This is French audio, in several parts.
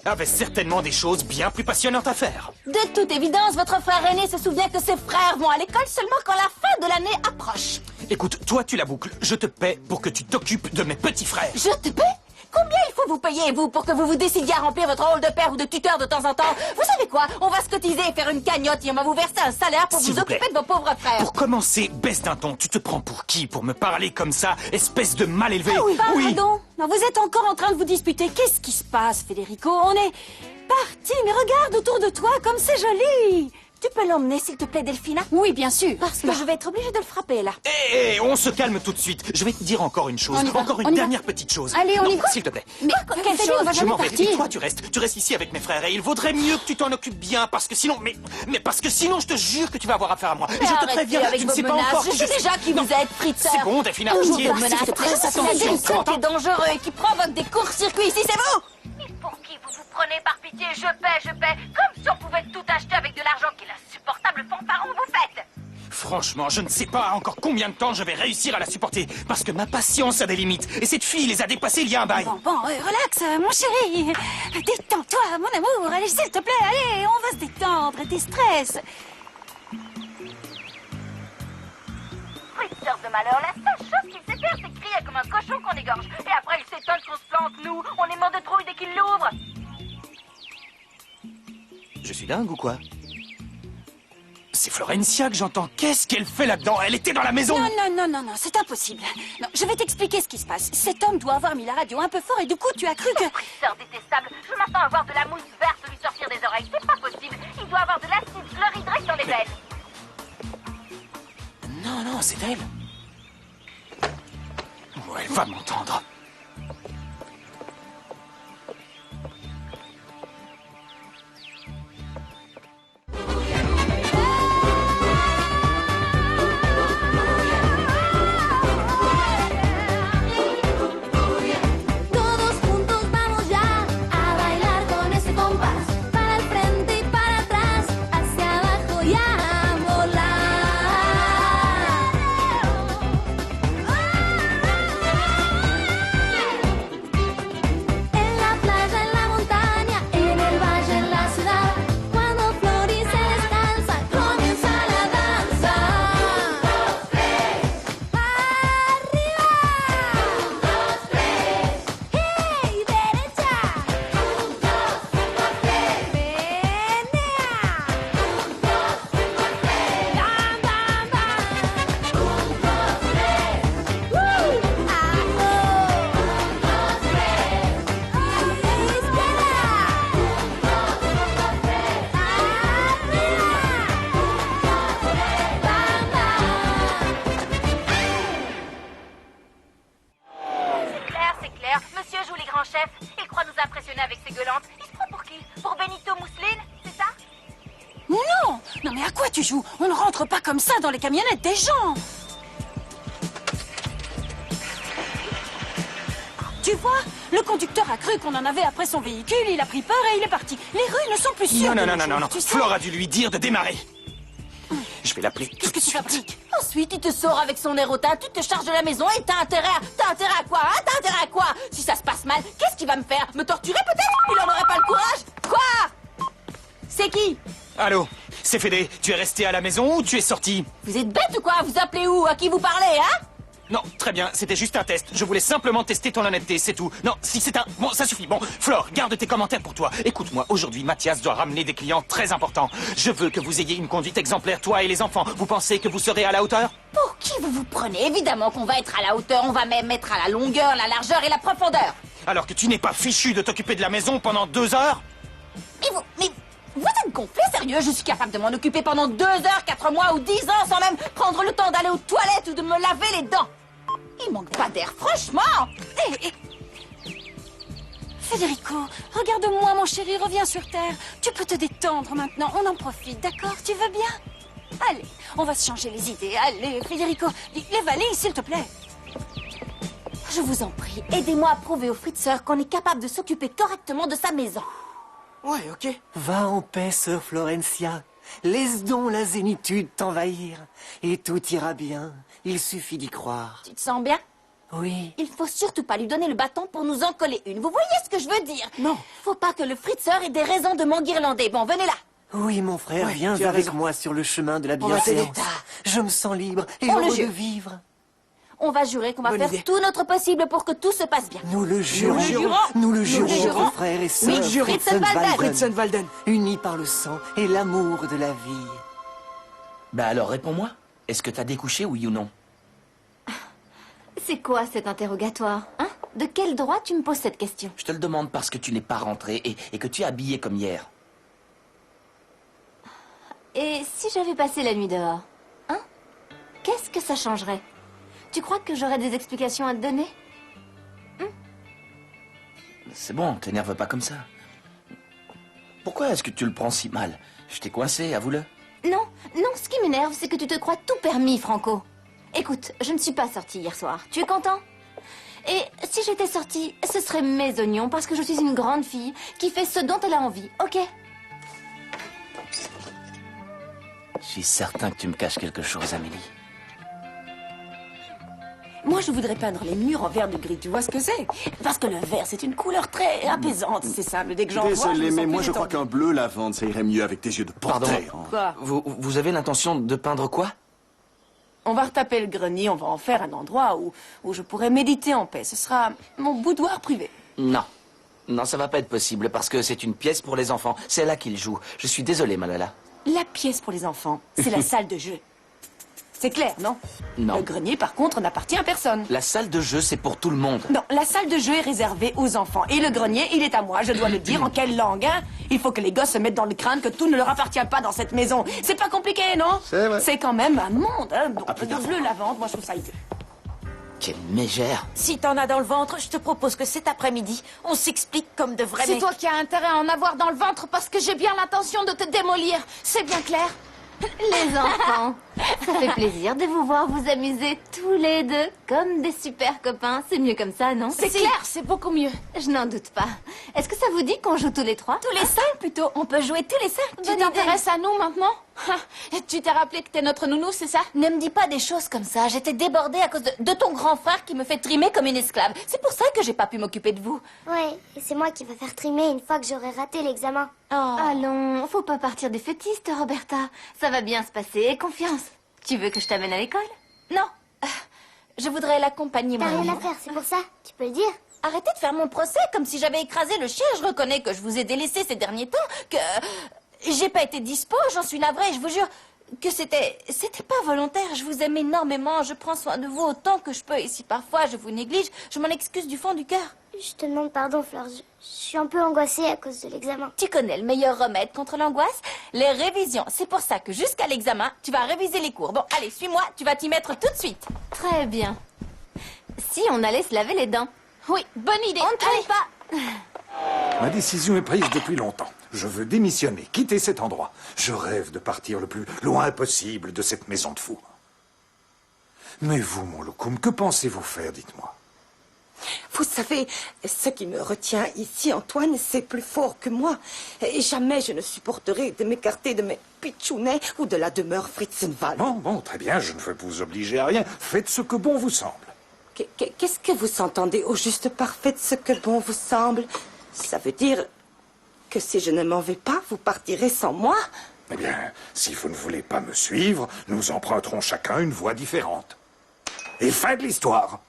avait certainement des choses bien plus passionnantes à faire. De toute évidence, votre frère aîné se souvient que ses frères vont à l'école seulement quand la fin de l'année approche. Écoute, toi tu la boucles, je te paie pour que tu t'occupes de mes petits frères. Je te paie? Combien il faut vous payer, vous, pour que vous vous décidiez à remplir votre rôle de père ou de tuteur de temps en temps? Vous savez quoi? On va se cotiser et faire une cagnotte et on va vous verser un salaire pour S'il vous vous plaît. occuper de vos pauvres frères. Pour commencer, baisse d'un ton, tu te prends pour qui pour me parler comme ça, espèce de mal élevé? Ah oui, pardon. Non, vous êtes encore en train de vous disputer. Qu'est-ce qui se passe, Federico? On est parti, mais regarde autour de toi comme c'est joli. Tu peux l'emmener, s'il te plaît, Delphina? Oui, bien sûr. Parce que je vais être obligée de le frapper, là. Hé, on se calme tout de suite. Je vais te dire encore une chose, On y va, encore on une y va. dernière petite chose. Allez, on Non, y va. s'il te plaît. Mais quelle chose? On va Je jamais m'en vais. Et partir. toi, tu restes ici avec mes frères. Et il vaudrait mieux que tu t'en occupes bien, parce que sinon, mais parce que sinon, je te jure que tu vas avoir affaire à moi. Et je te Arrêtez préviens, avec tu ne vos sais pas menaces. encore Je qui sais déjà qui Non, vous êtes, Fritzer. C'est bon, Delphina, Toujours tiens, vos menaces. fais très attention. C'est Tu m'entends? qui est dangereux et qui provoque des courts-circuits ici, c'est vous? Et pour qui vous vous prenez par pitié? Je paie. Comme si on pouvait tout acheter avec de l'argent. Quel insupportable fanfaron vous faites! Franchement, je ne sais pas encore combien de temps je vais réussir à la supporter, parce que ma patience a des limites. Et cette fille les a dépassées il y a un bail. Bon, relax, mon chéri. Détends-toi, mon amour. Allez, s'il te plaît, allez, on va se détendre. Tes stress. Fritzer de malheur, la seule chose qu'il sait faire, c'est crier comme un cochon qu'on égorge. Et après, il s'étonne qu'on se plante, nous. On est mort de trouille dès qu'il l'ouvre. Je suis dingue ou quoi? C'est Florencia que j'entends. Qu'est-ce qu'elle fait là-dedans? Elle était dans la maison. Non, c'est impossible. Non, je vais t'expliquer ce qui se passe. Cet homme doit avoir mis la radio un peu fort et du coup, tu as cru que... Fritzer détestable, je m'attends à voir de la mousse verte lui sortir des oreilles. C'est pas possible. Il doit avoir de l'acide chlorhydrique dans les veines. Non, c'est elle. Oh, elle va m'entendre. Todos juntos vamos ya a bailar con ese compás. Para el frente y para atrás, hacia abajo y a volar. En la playa, en la montaña, en el valle, en la ciudad. Cuando Flori se descansa, comienza la danza. ¡Arriba! ¡Hey, derecha! ¡Menea! ¡Bam, bam, bam! C'est clair. Monsieur joue les grands chefs. Il croit nous impressionner avec ses gueulantes. Il se prend pour qui? Pour Benito Mousseline? C'est ça? Non, mais à quoi tu joues? On ne rentre pas comme ça dans les camionnettes des gens. Tu vois, le conducteur a cru qu'on en avait après son véhicule, il a pris peur et il est parti. Les rues ne sont plus sûres. Non. Tu sais. Flore a dû lui dire de démarrer. Je vais l'appeler Qu'est-ce tout que de tu suite. fabriques? Ensuite, il te sort avec son air hautain, tu te charges de la maison et t'as intérêt à quoi, hein? T'as intérêt à quoi? Si ça se passe mal, qu'est-ce qu'il va me faire? Me torturer peut-être? Il en aurait pas le courage? Quoi? C'est qui? Allô, c'est Fédé. Tu es resté à la maison ou tu es sorti? Vous êtes bête ou quoi? Vous appelez où? À qui vous parlez, hein? Non, très bien, c'était juste un test. Je voulais simplement tester ton honnêteté, c'est tout. Non, si c'est un... Bon, ça suffit. Bon, Flore, garde tes commentaires pour toi. Écoute-moi, aujourd'hui, Mathias doit ramener des clients très importants. Je veux que vous ayez une conduite exemplaire, toi et les enfants. Vous pensez que vous serez à la hauteur? Pour qui vous vous prenez? Évidemment qu'on va être à la hauteur, on va même être à la longueur, la largeur et la profondeur. Alors que tu n'es pas fichu de t'occuper de la maison pendant 2 heures? Mais vous êtes gonflé, sérieux? Je suis capable de m'en occuper pendant 2 heures, 4 mois ou 10 ans sans même prendre le temps d'aller aux toilettes ou de me laver les dents. Il manque pas d'air, franchement. Federico, regarde-moi, mon chéri, reviens sur Terre. Tu peux te détendre maintenant, on en profite, d'accord? Tu veux bien? Allez, on va se changer les idées. Allez, Federico, les valises, s'il te plaît. Je vous en prie, aidez-moi à prouver au Fritzer qu'on est capable de s'occuper correctement de sa maison. Ouais, ok. Va en paix, sœur Florencia. Laisse donc la zénitude t'envahir. Et tout ira bien. Il suffit d'y croire. Tu te sens bien? Oui. Il faut surtout pas lui donner le bâton pour nous en coller une. Vous voyez ce que je veux dire? Non. Faut pas que le fritzeur ait des raisons de m'enguirlander. Bon, venez là. Oui, mon frère, Ouais, viens tu as avec raison. moi sur le chemin de la On va t'aider. bienséance. Je me sens libre et On le heureux de jure. vivre. On va jurer qu'on va Bonne faire idée. tout notre possible pour que tout se passe bien. Nous le jurons. jurons. Nous le jurons, jurons. entre frères et sœurs. Oui, jurons. Fritzenwalden, Fritzenwalden. unis par le sang et l'amour de la vie. Bah alors, réponds-moi. Est-ce que t'as découché, oui ou non? C'est quoi cet interrogatoire, hein? De quel droit tu me poses cette question? Je te le demande parce que tu n'es pas rentré et que tu es habillé comme hier. Et si j'avais passé la nuit dehors, hein? Qu'est-ce que ça changerait? Tu crois que j'aurais des explications à te donner? C'est bon, t'énerve pas comme ça. Pourquoi est-ce que tu le prends si mal? Je t'ai coincé, avoue-le. Non, non, ce qui m'énerve, c'est que tu te crois tout permis, Franco. Écoute, je ne suis pas sortie hier soir. Tu es content? Et si j'étais sortie, ce serait mes oignons, parce que je suis une grande fille qui fait ce dont elle a envie, ok? Je suis certain que tu me caches quelque chose, Amélie. Moi, je voudrais peindre les murs en vert de gris. Tu vois ce que c'est? Parce que le vert, c'est une couleur très apaisante. C'est simple. Dès que j'en vois, Désolé, me mais sens moi plus je crois détendue. qu'un bleu lavande, ça irait mieux avec tes yeux de Pardon. panthère. hein. Quoi? Vous avez l'intention de peindre quoi? On va retaper le grenier, on va en faire un endroit où je pourrais méditer en paix. Ce sera mon boudoir privé. Non. Non, ça va pas être possible parce que c'est une pièce pour les enfants. C'est là qu'ils jouent. Je suis désolé, Malala. La pièce pour les enfants, c'est la salle de jeu. C'est clair, non? Non. Le grenier, par contre, n'appartient à personne. La salle de jeu, c'est pour tout le monde. Non, la salle de jeu est réservée aux enfants. Et le grenier, il est à moi. Je dois le dire en quelle langue, hein? Il faut que les gosses se mettent dans le crâne que tout ne leur appartient pas dans cette maison. C'est pas compliqué, non? C'est vrai. C'est quand même un monde, hein? Donc, plus le tard. bleu lavande, moi, je trouve ça idée. Quelle mégère. Si t'en as dans le ventre, je te propose que cet après-midi, on s'explique comme de vrais C'est mecs. toi qui as intérêt à en avoir dans le ventre parce que j'ai bien l'intention de te démolir. C'est bien clair? Les enfants, ça fait plaisir de vous voir vous amuser tous les deux comme des super copains. C'est mieux comme ça, non? C'est clair, c'est beaucoup mieux. Je n'en doute pas. Est-ce que ça vous dit qu'on joue tous les trois? Tous les 5 plutôt. On peut jouer tous les 5. Bonne Tu idée. t'intéresses à nous maintenant? Tu t'es rappelé que t'es notre nounou, c'est ça? Ne me dis pas des choses comme ça. J'étais débordée à cause de ton grand frère qui me fait trimer comme une esclave. C'est pour ça que j'ai pas pu m'occuper de vous. Ouais, et c'est moi qui va faire trimer une fois que j'aurai raté l'examen. Allons, faut pas partir défaitiste, Roberta. Ça va bien se passer. Aie confiance. Tu veux que je t'amène à l'école? Non. Je voudrais l'accompagner, T'as moi. rien à faire, c'est pour ça. Tu peux le dire. Arrêtez de faire mon procès comme si j'avais écrasé le chien. Je reconnais que je vous ai délaissé ces derniers temps, que j'ai pas été dispo, j'en suis navrée, je vous jure que c'était pas volontaire. Je vous aime énormément, je prends soin de vous autant que je peux. Et si parfois je vous néglige, je m'en excuse du fond du cœur. Je te demande pardon, Fleur. Je suis un peu angoissée à cause de l'examen. Tu connais le meilleur remède contre l'angoisse? Les révisions. C'est pour ça que jusqu'à l'examen, tu vas réviser les cours. Bon, allez, suis-moi, tu vas t'y mettre tout de suite. Très bien. Si on allait se laver les dents. Oui, bonne idée. On ne traîne pas. Ma décision est prise depuis longtemps. Je veux démissionner, quitter cet endroit. Je rêve de partir le plus loin possible de cette maison de fous. Mais vous, mon Loukoum, que pensez-vous faire, dites-moi? Vous savez, ce qui me retient ici, Antoine, c'est plus fort que moi. Et jamais je ne supporterai de m'écarter de mes pitchounets ou de la demeure Fritzenwald. Bon, très bien, je ne veux vous obliger à rien. Faites ce que bon vous semble. Qu'est-ce que vous entendez au juste par faites ce que bon vous semble? Ça veut dire que si je ne m'en vais pas, vous partirez sans moi? Eh bien, si vous ne voulez pas me suivre, nous emprunterons chacun une voie différente. Et fin de l'histoire.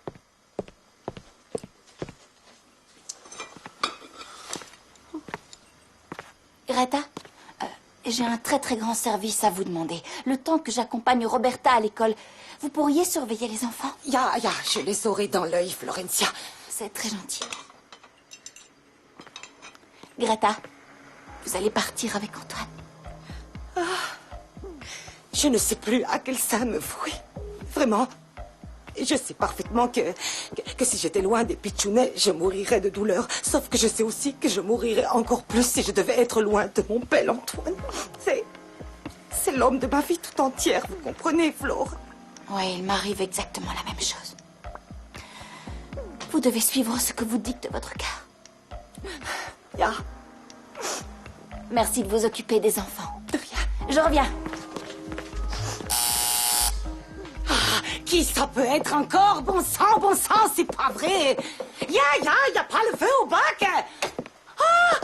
Greta, j'ai un très très grand service à vous demander. Le temps que j'accompagne Roberta à l'école, vous pourriez surveiller les enfants? Ya, je les aurai dans l'œil, Florencia. C'est très gentil. Greta, vous allez partir avec Antoine. Je ne sais plus à quel sein me vouer. Vraiment. Je sais parfaitement que si j'étais loin des pitchounets, je mourirais de douleur. Sauf que je sais aussi que je mourirais encore plus si je devais être loin de mon bel Antoine. C'est l'homme de ma vie tout entière, vous comprenez, Flore? Oui, il m'arrive exactement la même chose. Vous devez suivre ce que vous dicte votre cœur. Ya. Merci de vous occuper des enfants. De rien. Je reviens. Qui ça peut être encore? Bon sang, c'est pas vrai. Y a pas le feu au bac. Ah,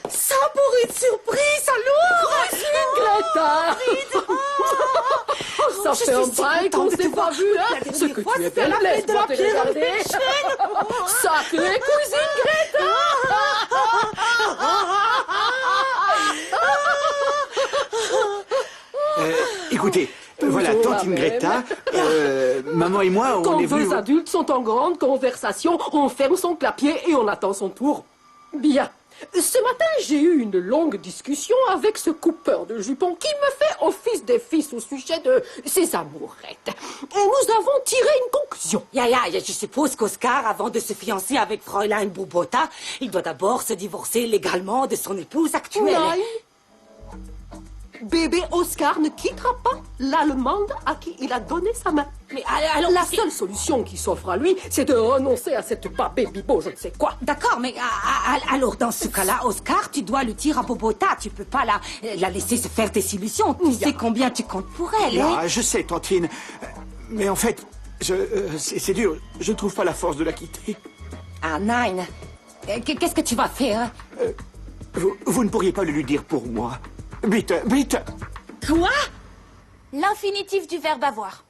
ça pour une surprise, alors. Greta. Ça fait un bail qu'on s'est pas vu, hein? Ce que tu es belle, laisse-moi te regarder. Sacrée cousine Greta. Écoutez, voilà, tantine Greta, maman et moi, on Quand est venus... deux adultes sont en grande conversation, on ferme son clapier et on attend son tour. Bien. Ce matin, j'ai eu une longue discussion avec ce coupeur de jupons qui me fait office des fils au sujet de ses amourettes. Et nous avons tiré une conclusion. Je suppose qu'Oscar, avant de se fiancer avec Fräulein Bobota, il doit d'abord se divorcer légalement de son épouse actuelle. Nein. Bébé Oscar ne quittera pas l'Allemande à qui il a donné sa main. Mais alors, la seule solution qui s'offre à lui, c'est de renoncer à cette papé bibo, je ne sais quoi. D'accord, mais alors dans ce cas-là, Oscar, tu dois le dire à Bobota. Tu peux pas la laisser se faire des illusions. Tu sais combien tu comptes pour elle, hein? Ah, je sais, tantine. Mais en fait, c'est dur. Je ne trouve pas la force de la quitter. Ah, Nine. Qu'est-ce que tu vas faire? Vous ne pourriez pas le lui dire pour moi. Bitte. Quoi? L'infinitif du verbe avoir.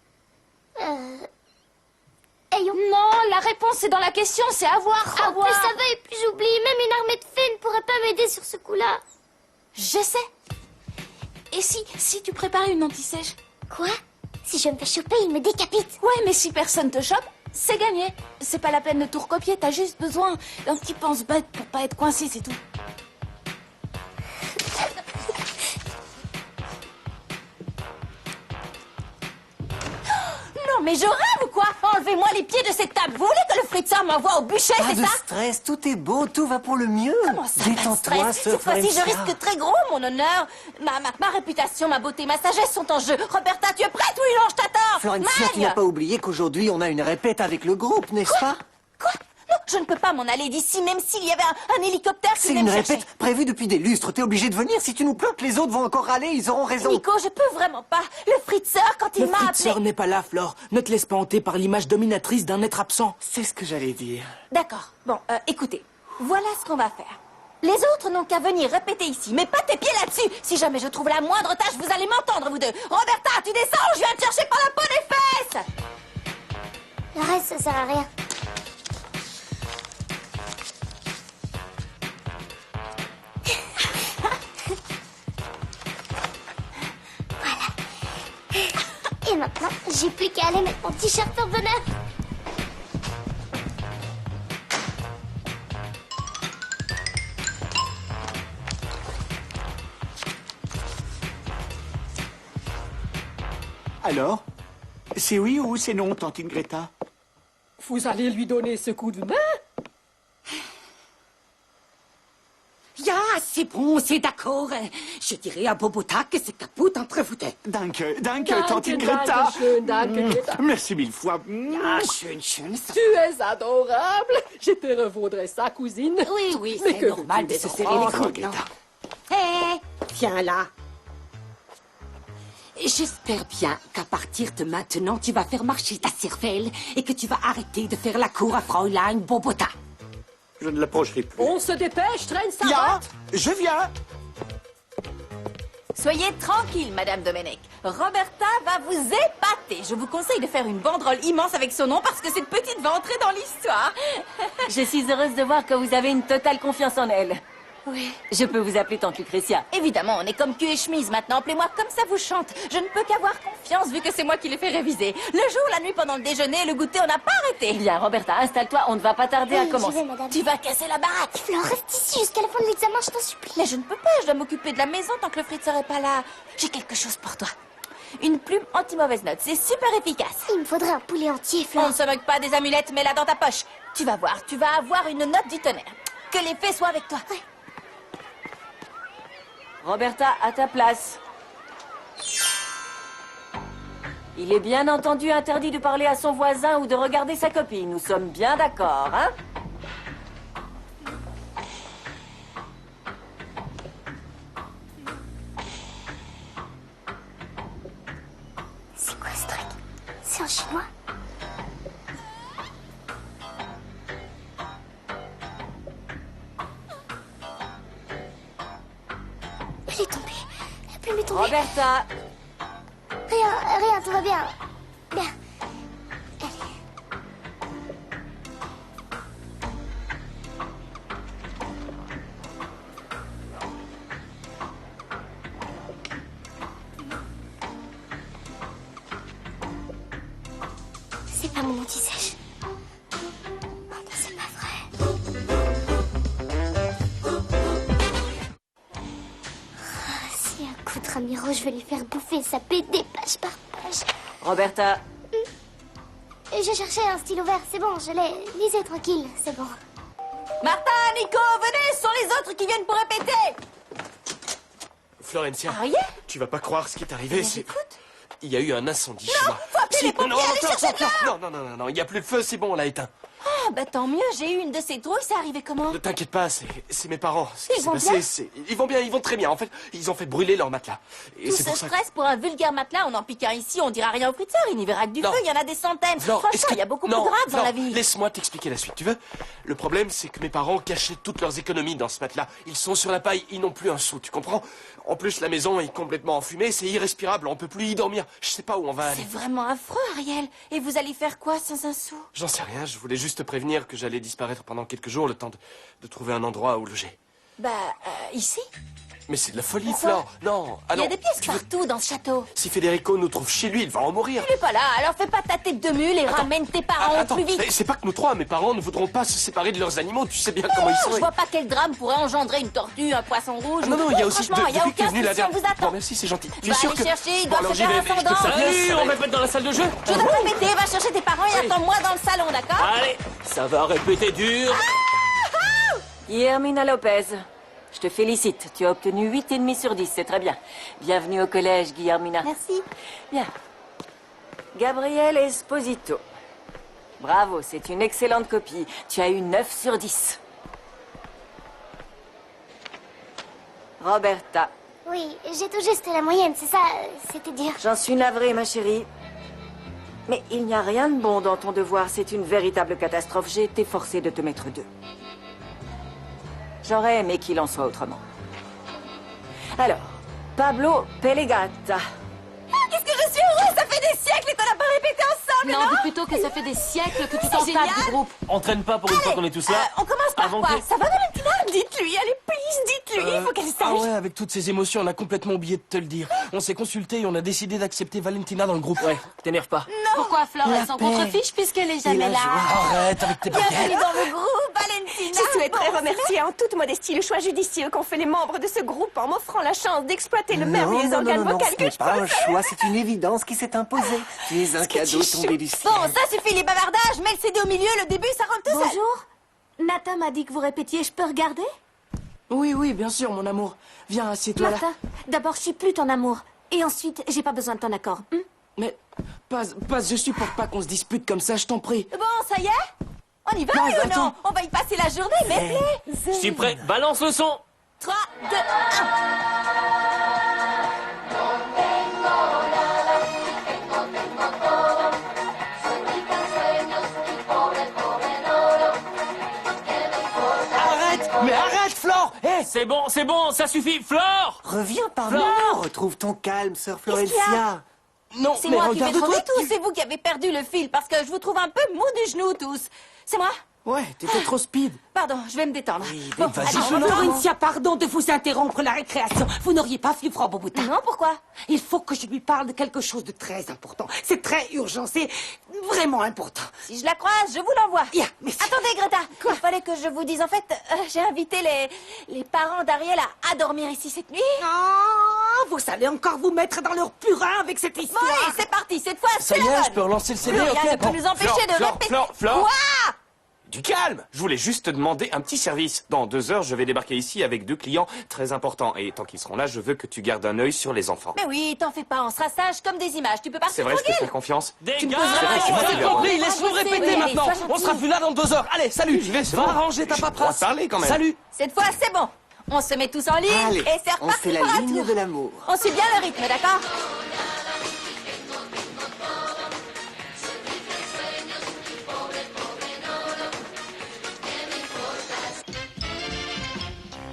Ayons. Non, la réponse c'est dans la question, c'est avoir. Ah, plus ça va et plus j'oublie. Même une armée de fées ne pourrait pas m'aider sur ce coup-là. Je sais. Et si tu préparais une anti-sèche? Quoi? Si je me fais choper, il me décapite. Ouais, mais si personne te chope, c'est gagné. C'est pas la peine de tout recopier, t'as juste besoin d'un petit pense-bête pour pas être coincé, c'est tout. Non, mais je rêve ou quoi? Enlevez-moi les pieds de cette table. Vous voulez que le fritzeur m'envoie au bûcher, Pas c'est de ça? stress, tout est beau, tout va pour le mieux. Comment ça, pas de Détends-toi, stress? sœur Cette fois-ci, je Florencia. risque très gros, mon honneur. Ma réputation, ma beauté, ma sagesse sont en jeu. Roberta, tu es prête ou il je t'attends? Florencia, tu Magne! n'as pas oublié qu'aujourd'hui on a une répète avec le groupe, n'est-ce pas? Quoi? Non, je ne peux pas m'en aller d'ici, même s'il y avait un hélicoptère qui C'est venait une me chercher. répète prévue depuis des lustres. T'es obligé de venir. Si tu nous plantes, les autres vont encore râler. Ils auront raison. Nico, je peux vraiment pas. Le fritzeur, quand il Le m'a appelé... fritzeur n'est pas là, Flore. Ne te laisse pas hanter par l'image dominatrice d'un être absent. C'est ce que j'allais dire. D'accord. Bon, écoutez, voilà ce qu'on va faire. Les autres n'ont qu'à venir répéter ici, mais pas tes pieds là-dessus. Si jamais je trouve la moindre tâche, vous allez m'entendre, vous deux. Roberta, tu descends, je viens te chercher par la peau des fesses. Le reste, ça sert à rien. Et maintenant, j'ai plus qu'à aller mettre mon t-shirt sur bonheur. Alors, c'est oui ou c'est non, tantine Greta? Vous allez lui donner ce coup de main? C'est bon, c'est d'accord. Je dirai à Bobota que c'est capote entre vous deux. Danke, tantine Greta. Danke, Greta. Merci mille fois. Schön. Tu es adorable. Je te revaudrai ça, cousine. Oui, Mais c'est que normal de se serrer les coudes, non? Hé, tiens là. J'espère bien qu'à partir de maintenant, tu vas faire marcher ta cervelle et que tu vas arrêter de faire la cour à Fräulein Bobota. Je ne l'approcherai plus. On se dépêche, traîne ça. Ya, je viens. Soyez tranquille, Madame Domenech. Roberta va vous épater. Je vous conseille de faire une banderole immense avec son nom parce que cette petite va entrer dans l'histoire. Je suis heureuse de voir que vous avez une totale confiance en elle. Oui. Je peux vous appeler Tante Lucretia. Évidemment, on est comme cul et chemise maintenant. Appelez-moi comme ça vous chante. Je ne peux qu'avoir confiance vu que c'est moi qui l'ai fait réviser. Le jour, la nuit, pendant le déjeuner, le goûter, on n'a pas arrêté. Bien, Roberta, installe-toi, on ne va pas tarder à Oui, commencer. j'y vais, madame. Tu vas casser la baraque. Flore, reste ici jusqu'à la fin de l'examen, je t'en supplie. Mais je ne peux pas, je dois m'occuper de la maison tant que le fritzeur est pas là. J'ai quelque chose pour toi. Une plume anti-mauvaise note, c'est super efficace. Il me faudrait un poulet entier, On Flore. ne se moque pas des amulettes, mets-la dans ta poche. Tu vas voir, tu vas avoir une note du tonnerre. Que les faits soient avec toi. Ouais. Roberta, à ta place. Il est bien entendu interdit de parler à son voisin ou de regarder sa copine. Nous sommes bien d'accord, hein? C'est quoi ce truc? C'est en chinois? Elle est tombée. La plume est tombée. Roberta. Rien, tout va bien. Bien. C'est pas mon anti-sèche. Oh non, c'est pas vrai. Si un coup de Ramiro, je vais lui faire bouffer sa BD page par page. Roberta. J'ai cherché un stylo vert, c'est bon, je l'ai. Lisez tranquille, c'est bon. Martin, Nico, venez, ce sont les autres qui viennent pour répéter. Florencia, Ariel, tu vas pas croire ce qui est arrivé, c'est... écoute. Il y a eu un incendie chez moi. Faut appeler les pompiers, non, allez chercher de l'eau. non, il y a plus de feu, c'est bon, on l'a éteint. Ah, bah tant mieux, j'ai eu une de ces trouilles, c'est arrivé comment? Ne t'inquiète pas, c'est mes parents. Ce qui Ils s'est vont passé, bien c'est... Ils vont bien, ils vont très bien. En fait, ils ont fait brûler leur matelas. Et Tout c'est ce pour ça que... stress pour un vulgaire matelas, on en pique un ici, on dira rien au friteur, il n'y verra que du Non. feu, il y en a des centaines. Flore, Franchement, est-ce que- il y a beaucoup Non, de draps dans Flore, la vie. Laisse-moi t'expliquer la suite, tu veux? Le problème, c'est que mes parents cachaient toutes leurs économies dans ce matelas. Ils sont sur la paille, ils n'ont plus un sou, tu comprends? En plus, la maison est complètement enfumée, c'est irrespirable, on peut plus y dormir. Je sais pas où on va aller. C'est vraiment affreux, Ariel. Et vous allez faire quoi sans un sou? J'en sais rien, je voulais juste te prévenir que j'allais disparaître pendant quelques jours, le temps de trouver un endroit où loger. Bah, ici? Mais c'est de la folie, Pourquoi? Flore. Non, Il y a des pièces partout dans ce château. Si Federico nous trouve chez lui, il va en mourir. Il est pas là, alors fais pas ta tête de mule et ramène tes parents au Attends, plus vite. c'est pas que nous trois, mes parents ne voudront pas se séparer de leurs animaux, tu sais bien comment ils sont. Je vois pas quel drame pourrait engendrer une tortue, un poisson rouge. Ah non, il y a aussi... Franchement, il y a depuis que t'es aucun venu la souci, on vous attend. Bon, merci, c'est gentil. Tu es Va sûr aller que... chercher, il Bon, doit alors se j'y faire vais, un je te fendant. préviens, Salut, ça va on être- répète dans la salle de jeu? Je dois répéter, va chercher tes parents et attends-moi dans le salon, d'accord? Allez, ça va répéter dur. Guillermina Lopez. Je te félicite. Tu as obtenu 8,5 sur 10. C'est très bien. Bienvenue au collège, Guillermina. Merci. Bien. Gabriel Esposito. Bravo, c'est une excellente copie. Tu as eu 9 sur 10. Roberta. Oui, j'ai tout juste la moyenne, c'est ça, c'était dur. J'en suis navrée, ma chérie. Mais il n'y a rien de bon dans ton devoir. C'est une véritable catastrophe. J'ai été forcée de te mettre 2. J'aurais aimé qu'il en soit autrement. Alors, Pablo Pellegata. Qu'est-ce que je suis heureuse, ça fait des siècles qu'on n'a pas répété ensemble, Non, dis plutôt que ça fait des siècles que tu t'en génial. tapes du groupe. On traîne pas pour une fois qu'on est tous là. On commence par Avant quoi? que- Ça va, Valentina? Dites-lui, allez, please, dites-lui, il faut qu'elle sache. Ah ouais, avec toutes ces émotions, on a complètement oublié de te le dire. On s'est consulté et on a décidé d'accepter Valentina dans le groupe. Ouais, t'énerve pas. Pourquoi Flore, elle s'en contrefiche puisqu'elle est jamais là? Arrête avec tes Bienvenue baguettes. dans le groupe, Valentina. Je souhaiterais remercier en toute modestie le choix judicieux qu'ont fait les membres de ce groupe en m'offrant la chance d'exploiter le merveilleux organe vocal ce que n'est je pas un possède. choix, c'est une évidence qui s'est imposée. Tu es un cadeau tombé du ciel. Bon, ça suffit les bavardages, mets le CD au milieu, le début, ça rentre tout seul. Bonjour. Nata m'a dit que vous répétiez, je peux regarder? Oui, oui, bien sûr, mon amour. Viens, assieds-toi là. Martha, d'abord, je suis plus ton amour. Et ensuite, j'ai pas besoin de ton accord. Mais, Paz, je supporte pas qu'on se dispute comme ça, je t'en prie. Bon, ça y est? On y va, Non, oui ou non? attends. On va y passer la journée, mais Je suis prêt, balance le son. 3, 2, 1. Mais arrête, Flore. Hé, C'est bon, ça suffit, Flore. Reviens parmi Flore. nous, retrouve ton calme, sœur Qu'est-ce qu'il y Florencia. non, C'est mais moi qui vais regarde-toi. trouver tout, c'est vous qui avez perdu le fil parce que je vous trouve un peu mou du genou tous. C'est moi? Ouais, t'étais trop speed. Pardon, je vais me détendre. vas-y, allez, Flore. Florencia, pardon de vous interrompre la récréation. Vous n'auriez pas fait froid, Boboutin. Non, pourquoi? Il faut que je lui parle de quelque chose de très important. C'est très urgent, c'est vraiment important. Si je la croise, je vous l'envoie. Bien, merci. Attendez, Greta. Il fallait que je vous dise. En fait, j'ai invité les parents d'Ariel à dormir ici cette nuit. Ah, vous allez encore vous mettre dans leur purin avec cette Bon, histoire. allez, c'est parti. Cette fois, Ça c'est y la est, bonne. je peux relancer le CD, Plus ok. rien ne peut Bon, nous empêcher Flore, de Flore, répéter. Flore. Quoi? Du calme. Je voulais juste te demander un petit service. Dans 2 heures, je vais débarquer ici avec 2 clients très importants. Et tant qu'ils seront là, je veux que tu gardes un œil sur les enfants. Mais oui, t'en fais pas. On sera sages comme des images. Tu peux partir C'est vrai, je te tranquille. fais confiance. Tu me Dégage. poses vraiment C'est vrai, la tu m'as question. compris, laisse-nous Ah, je sais, répéter oui, maintenant. allez, sois On sera gentil. plus là dans 2 heures. Allez, salut. J'y vais, c'est Va bon. ranger ta On paperasse. va parler quand même. Salut. Cette fois, c'est bon. On se met tous en ligne Allez, et c'est on reparti fait la pour un ligne tour. de l'amour. On suit bien le rythme, d'accord?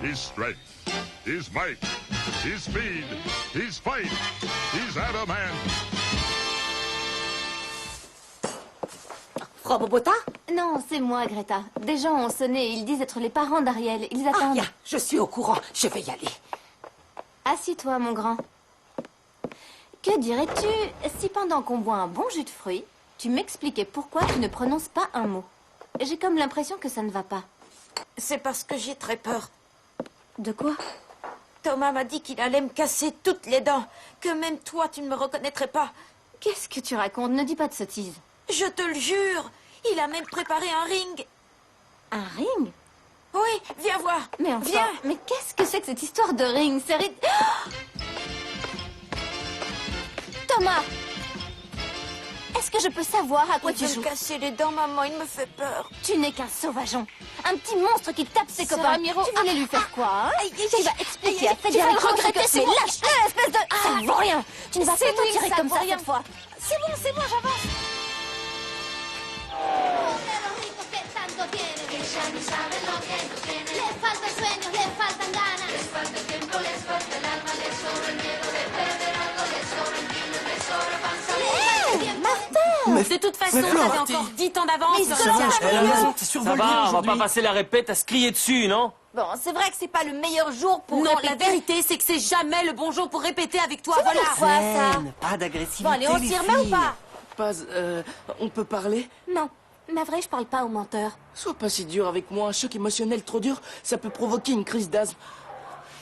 His strength, his might, his speed, his fight, he's adamant. Robobota? Non, c'est moi, Greta. Des gens ont sonné. Ils disent être les parents d'Ariel. Ils attendent. Bien, je suis au courant. Je vais y aller. Assieds-toi, mon grand. Que dirais-tu si pendant qu'on boit un bon jus de fruits, tu m'expliquais pourquoi tu ne prononces pas un mot? J'ai comme l'impression que ça ne va pas. C'est parce que j'ai très peur. De quoi? Thomas m'a dit qu'il allait me casser toutes les dents. Que même toi, tu ne me reconnaîtrais pas. Qu'est-ce que tu racontes? Ne dis pas de sottises. Je te le jure. Il a même préparé un ring. Un ring? Oui, viens voir. Mais enfin, viens. mais qu'est-ce que c'est que cette histoire de ring? C'est Thomas! Est-ce que je peux savoir à quoi tu joues? Il veut me casser les dents, maman, il me fait peur. Tu n'es qu'un sauvageon. Un petit monstre qui tape ses copains. Miro. Tu voulais lui faire quoi, hein? Tu vas expliquer à tu vas Federico le regretter, que c'est mais bon. lâche-le, espèce de... Ça ne vaut rien. Tu ne vas pas C'est t'en lui, tirer ça comme vaut ça rien. cette fois. C'est bon, j'avance. De toute façon, Mais vous Flore, avez encore 10 ans d'avance. Elle a raison, t'es survolé Ça va, on va aujourd'hui. pas passer la répète à se crier dessus, non? Bon, c'est vrai que c'est pas le meilleur jour pour Non, répéter. la vérité, c'est que c'est jamais le bon jour pour répéter avec toi. Ça veut Voilà. dire quoi, ça? Pas d'agressivité. Bon, allez, on les s'y remet ou filles. pas? Paz, on peut parler? Non. Navré, je parle pas aux menteurs. Sois pas si dur avec moi. Un choc émotionnel trop dur, ça peut provoquer une crise d'asthme.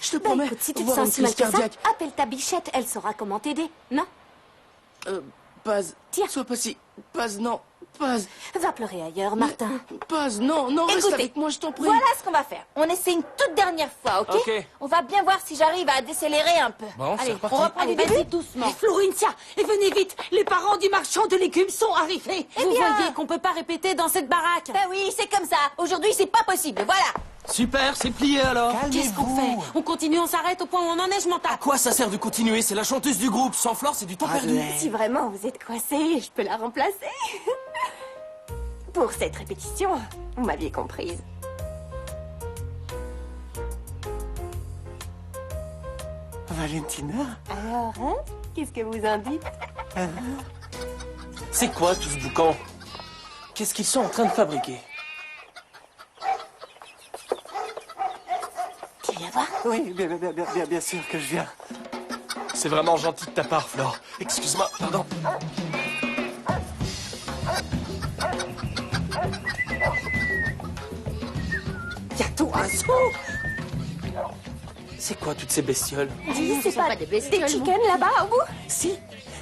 Je te Ben promets, écoute, si tu te voir sens une si mal crise que ça, cardiaque. appelle ta bichette, elle saura comment t'aider, non? Paz, sois pas si... Paz, non. Paz. Va pleurer ailleurs, Martin. Paz, non, non, reste Écoutez, avec moi, je t'en prie. voilà ce qu'on va faire. On essaie une toute dernière fois, ok? Ok. On va bien voir si j'arrive à décélérer un peu. Bon, c'est allez, reparti. on reprend Allez, du début. vas-y, doucement. Florencia, et venez vite. Les parents du marchand de légumes sont arrivés. Eh Vous bien. voyez qu'on peut pas répéter dans cette baraque. Ben oui, c'est comme ça. Aujourd'hui, c'est pas possible, voilà. Super, c'est plié alors. Qu'est-ce qu'on fait? On continue, on s'arrête au point où on en est, je m'en tape. À quoi ça sert de continuer? C'est la chanteuse du groupe. Sans Flore, c'est du temps perdu. Si vraiment vous êtes coincé, je peux la remplacer. Pour cette répétition, vous m'aviez comprise. Valentina? Alors, hein? Qu'est-ce que vous en dites? C'est quoi tout ce boucan? Qu'est-ce qu'ils sont en train de fabriquer? Tu viens voir? Oui, bien sûr que je viens. C'est vraiment gentil de ta part, Flore. Excuse-moi, pardon. Il y a tout un saut. C'est quoi toutes ces bestioles? Dis, c'est pas des chickens là-bas au bout? Si.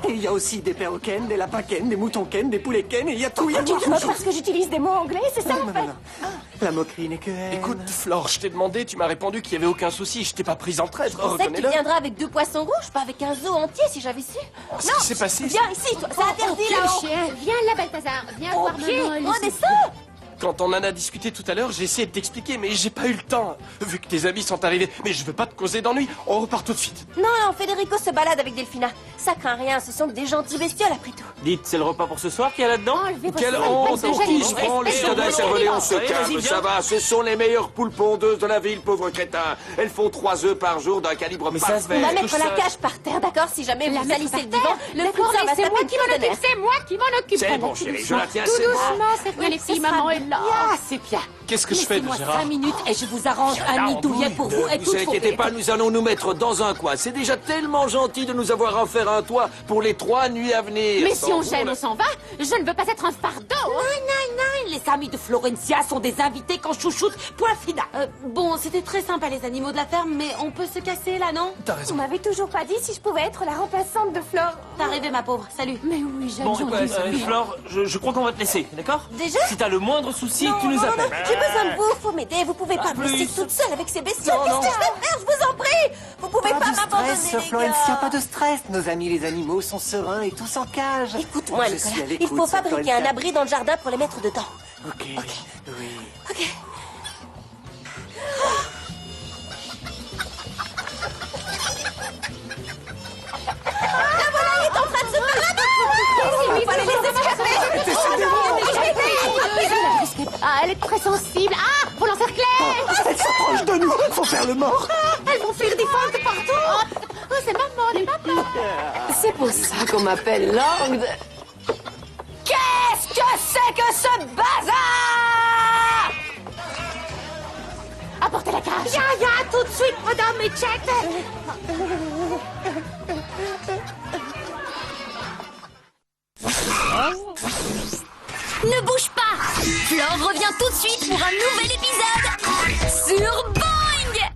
Et il y a aussi des perroquets, des lapins ken, des moutons ken, des poulets ken, et il y a tout, il y a Tu tout. te moques parce que j'utilise des mots anglais, c'est ça en fait? Non. La moquerie n'est que haine. Écoute, Flore, je t'ai demandé, tu m'as répondu qu'il y avait aucun souci. Je t'ai pas prise en traître, Je sais que tu reconnais-le. viendras avec 2 poissons rouges, pas avec un zoo entier si j'avais su. Qu'est-ce qui s'est passé? Viens ici, toi, c'est interdit là-haut. Viens là, Balthazar. Viens Au voir pied, maman. redescends. Quand on en a discuté tout à l'heure, j'ai essayé de t'expliquer, mais j'ai pas eu le temps. Vu que tes amis sont arrivés. Mais je veux pas te causer d'ennui. On repart tout de suite. Non, Federico se balade avec Delphina. Ça craint rien, ce sont que des gentils bestioles après tout. Dites, c'est le repas pour ce soir qu'il y a là-dedans? Quelle honte! Qui se prend les cadeaux, cervelés, on se Allez, calme, vas-y, ça viens. Ça va, ce sont les meilleures poules pondeuses de la ville, pauvres crétins. Elles font 3 œufs par jour d'un calibre Mais ça se parfait. On va Est-ce que mettre la ça- cage par terre, d'accord? Si jamais La vous mettre salissez par le terre. divan, le D'accord, cousin mais va c'est moi taper qui m'en de occupe, nerfs. c'est moi qui m'en occupe. C'est bon, Tout chérie, je doucement. la tiens, Tout c'est bon. doucement, c'est bien les ce filles, sera maman est là. Ah, c'est bien. Qu'est-ce que je fais de Laissez-moi Gérard? 5 minutes et je vous arrange un Gérard, nid douillet pour vous et Ne tout vous inquiétez pas, nous allons nous mettre dans un coin. C'est déjà tellement gentil de nous avoir offert un toit pour les 3 nuits à venir. Mais si Sans on vous, gêne, là- on s'en va. Je ne veux pas être un fardeau. Non, les amis de Florencia sont des invités qu'on chouchoute, point final. Bon, c'était très sympa les animaux de la ferme, mais on peut se casser là, non? T'as Vous raison. m'avez toujours pas dit si je pouvais être la remplaçante de Flore. T'es arrivée, ma pauvre, salut. Mais oui, j'aime Bon, gentil. Flore, je crois qu'on va te laisser, d'accord? Déjà? Si t'as le moindre souci, tu nous Non, appelles. j'ai besoin de vous, faut m'aider, vous pouvez pas À me laisser plus. toute seule avec ces bestioles. Non, Qu'est-ce non. que je vais faire, je vous en prie? Vous pouvez pas Pas de m'abandonner, stress, les Florencia, gars. pas de stress. Nos amis les animaux sont sereins et tous en cage. Écoute-moi, Je suis à Nicolas, il l'écoute, faut fabriquer Florencia. un abri dans le jardin pour les mettre dedans. Ok, oui. Ok. La voilà, il est en train de se balader. Il fallait laisser escaper. Ah, elle est très sensible. Ah, faut l'encercler. Elle s'approche de nous, faut faire le mort. Elles vont faire des fentes partout. Oh C'est pour ça qu'on m'appelle langue de... Qu'est-ce que c'est que ce bazar? Apportez la cage. Ya, tout de suite, madame Mitchett. Ne bouge pas. Flore revient tout de suite pour un nouvel épisode sur Boing.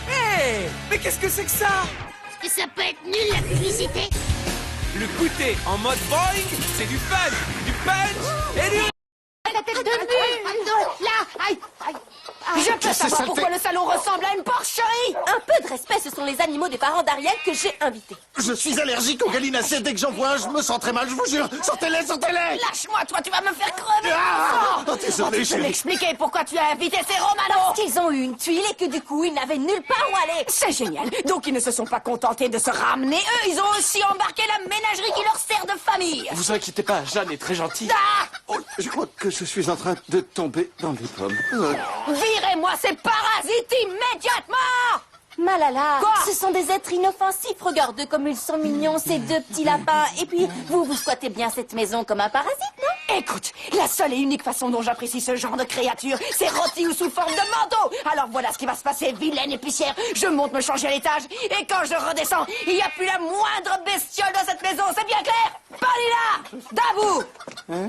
Hey, mais qu'est-ce que c'est que ça? Est-ce que ça peut être nul, la publicité? Le goûter en mode Boing, c'est du fun, du punch et du... La tête de mule. Là, aïe. Je peux savoir pourquoi le salon ressemble à une porcherie. Un peu de respect, ce sont les animaux des parents d'Ariel que j'ai invités. Je suis allergique aux gallinacées. Dès que j'en vois un, je me sens très mal, je vous jure. Sortez-les, sortez-les. Lâche-moi, toi, tu vas me faire crever. Désolé, Tu peux chérie. m'expliquer pourquoi tu as invité ces Romanos? Parce qu'ils ont eu une tuile et que du coup, ils n'avaient nulle part où aller. C'est génial. Donc ils ne se sont pas contentés de se ramener. Eux, ils ont aussi embarqué la ménagerie qui leur sert de famille. Vous inquiétez pas, Jeanne est très gentille. Ah! Oh, je crois que je suis en train de tomber dans les pommes. Virez-moi ces parasites immédiatement! Malala, Quoi? ce sont des êtres inoffensifs. Regarde comme ils sont mignons, ces deux petits lapins. Et puis, vous squattez bien cette maison comme un parasite, non? Écoute, la seule et unique façon dont j'apprécie ce genre de créature, c'est rôti ou sous forme de manteau. Alors voilà ce qui va se passer, vilaine épicière. Je monte me changer à l'étage, et quand je redescends, il n'y a plus la moindre bestiole dans cette maison, c'est bien clair? Paulina! Debout!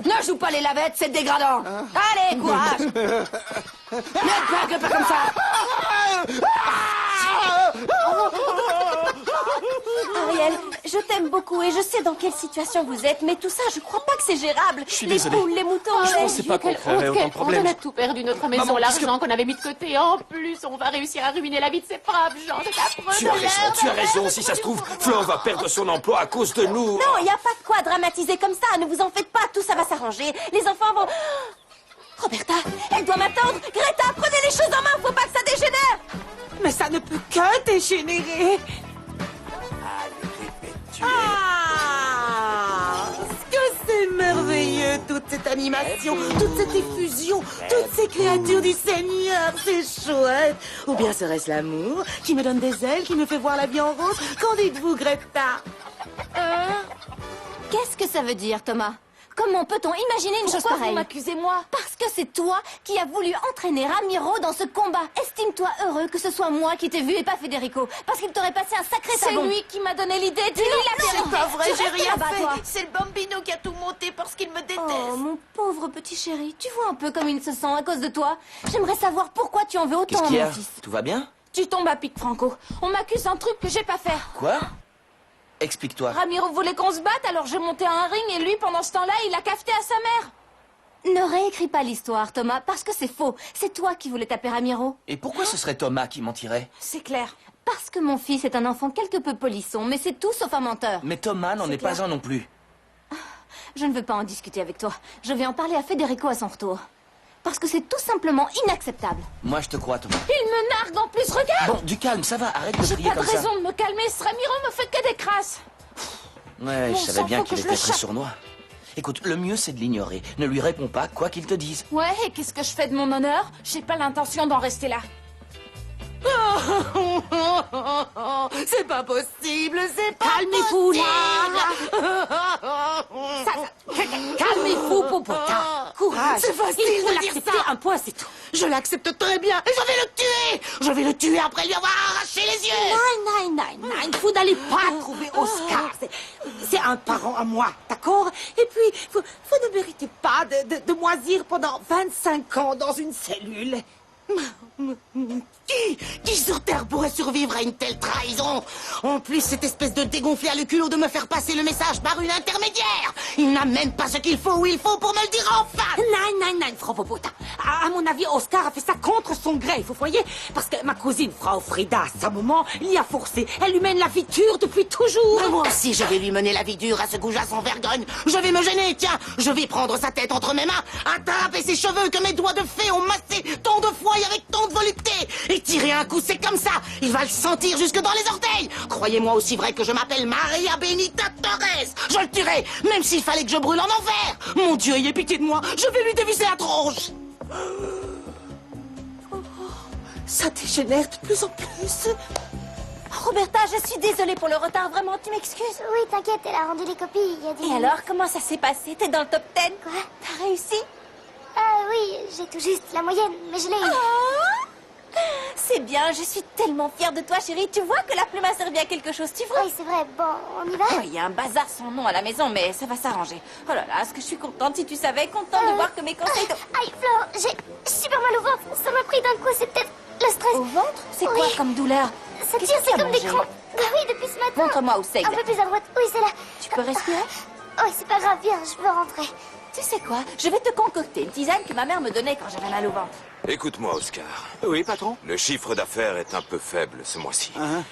Ne joue pas les lavettes, c'est dégradant. Allez, courage! Ne bague pas comme ça! Ariel, je t'aime beaucoup et je sais dans quelle situation vous êtes, mais tout ça, je crois pas que c'est gérable. Je suis les désolé. poules, les moutons, Je pensais pas qu'on créerait autant de problèmes. On a tout perdu, notre maison, Maman, l'argent qu'on avait mis de côté. En plus, on va réussir à ruiner la vie de ces braves gens. C'est affreux. Tu as raison. Si ça se trouve, Flore va perdre son emploi à cause de nous. Non, il n'y a pas de quoi dramatiser comme ça. Ne vous en faites pas, tout ça va s'arranger. Les enfants vont... Roberta, elle doit m'attendre. Greta, prenez les choses en main, faut pas que ça dégénère. Mais ça ne peut que dégénérer. Ah, est-ce que c'est merveilleux, toute cette animation, toute cette effusion, toutes ces créatures du Seigneur, c'est chouette. Ou bien serait-ce l'amour qui me donne des ailes, qui me fait voir la vie en rose? Qu'en dites-vous, Greta? Qu'est-ce que ça veut dire, Thomas? Comment peut-on imaginer une chose Pourquoi pareille? vous m'accusez, moi? Parce que c'est toi qui as voulu entraîner Ramiro dans ce combat. Estime-toi heureux que ce soit moi qui t'ai vu et pas Federico. Parce qu'il t'aurait passé un sacré C'est savon. lui qui m'a donné l'idée. Dis-lui la C'est pas vrai, j'ai rien fait. toi. C'est le Bambino qui a tout monté parce qu'il me déteste. Oh, mon pauvre petit chéri, tu vois un peu comme il se sent à cause de toi. J'aimerais savoir pourquoi tu en veux autant Qu'est-ce à qu'il y mon a? fils. Tout va bien? Tu tombes à pic, Franco. On m'accuse d'un truc que j'ai pas fait. Quoi? Explique-toi. Ramiro voulait qu'on se batte, alors je montais à un ring et lui, pendant ce temps-là, il a cafeté à sa mère. Ne réécris pas l'histoire, Thomas, parce que c'est faux. C'est toi qui voulais taper Ramiro. Et pourquoi ce serait Thomas qui mentirait? C'est clair. Parce que mon fils est un enfant quelque peu polisson, mais c'est tout sauf un menteur. Mais Thomas n'en est pas un non plus. Je ne veux pas en discuter avec toi. Je vais en parler à Federico à son retour. Parce que c'est tout simplement inacceptable. Moi, je te crois, Thomas. Il me nargue en plus, regarde. Bon, du calme, ça va. Arrête de J'ai crier pas de comme ça. raison de me calmer. Ce Ramiro me fait que des crasses. Ouais, Bon je savais sang, bien faut qu'il que je était le très chope. sournois. Écoute, le mieux, c'est de l'ignorer. Ne lui réponds pas, quoi qu'il te dise. Ouais, et qu'est-ce que je fais de mon honneur? J'ai pas l'intention d'en rester là. C'est pas possible, c'est pas Calmez-vous, possible. Calmez-vous, Popota. Courage. C'est facile Il faut de dire l'accepter, ça. un point, c'est tout. Je l'accepte très bien et je vais le tuer. Je vais le tuer après lui avoir arraché les yeux. Nein, vous n'allez pas trouver Oscar. C'est un parent à moi, d'accord? Et puis, vous ne méritez pas de moisir pendant 25 ans dans une cellule. Qui sur Terre pourrait survivre à une telle trahison? En plus, cette espèce de dégonflé a le culot de me faire passer le message par une intermédiaire. Il n'a même pas ce qu'il faut où il faut pour me le dire enfin. Nein, Frau Popota. À mon avis, Oscar a fait ça contre son gré, vous voyez? Parce que ma cousine, Frau Frida, à sa maman, l'y a forcé. Elle lui mène la vie dure depuis toujours. Mais moi aussi, je vais lui mener la vie dure à ce goujat sans vergogne. Je vais me gêner, tiens. Je vais prendre sa tête entre mes mains, attraper ses cheveux que mes doigts de fée ont massés tant de fois et avec tant de volupté, et tirer un coup sec comme ça. Il va le sentir jusque dans les orteils. Croyez-moi, aussi vrai que je m'appelle Maria Benita Torres. Je le tuerai, même s'il fallait que je brûle en enfer. Mon Dieu, ayez pitié de moi. Je vais lui dévisser la tronche. Ça dégénère de plus en plus. Roberta, je suis désolée pour le retard, vraiment, tu m'excuses? Oui, t'inquiète, elle a rendu les copies il y a 10 Et alors, comment ça s'est passé? T'es dans le top 10? Quoi? T'as réussi? Oui, j'ai tout juste la moyenne, mais je l'ai eu. Oh, c'est bien, je suis tellement fière de toi, chérie. Tu vois que la plume a servi à quelque chose, tu vois? Oui, c'est vrai. Bon, on y va? Oh, il y a un bazar sans nom à la maison, mais ça va s'arranger. Oh là là, est-ce que je suis contente, si tu savais, contente de voir que mes conseils... Aïe, Flore, j'ai super mal au ventre. Ça m'a pris d'un coup, c'est peut-être le stress. Au ventre? C'est quoi comme douleur? Ça tire, c'est comme des crampes. Bah oui, depuis ce matin. Montre-moi où c'est. Un peu plus à droite. Oui, c'est là. Tu peux respirer? Oui, c'est pas grave, viens, je veux rentrer. Tu sais quoi? Je vais te concocter une tisane que ma mère me donnait quand j'avais mal au ventre. Écoute-moi, Oscar. Oui, patron? Le chiffre d'affaires est un peu faible ce mois-ci.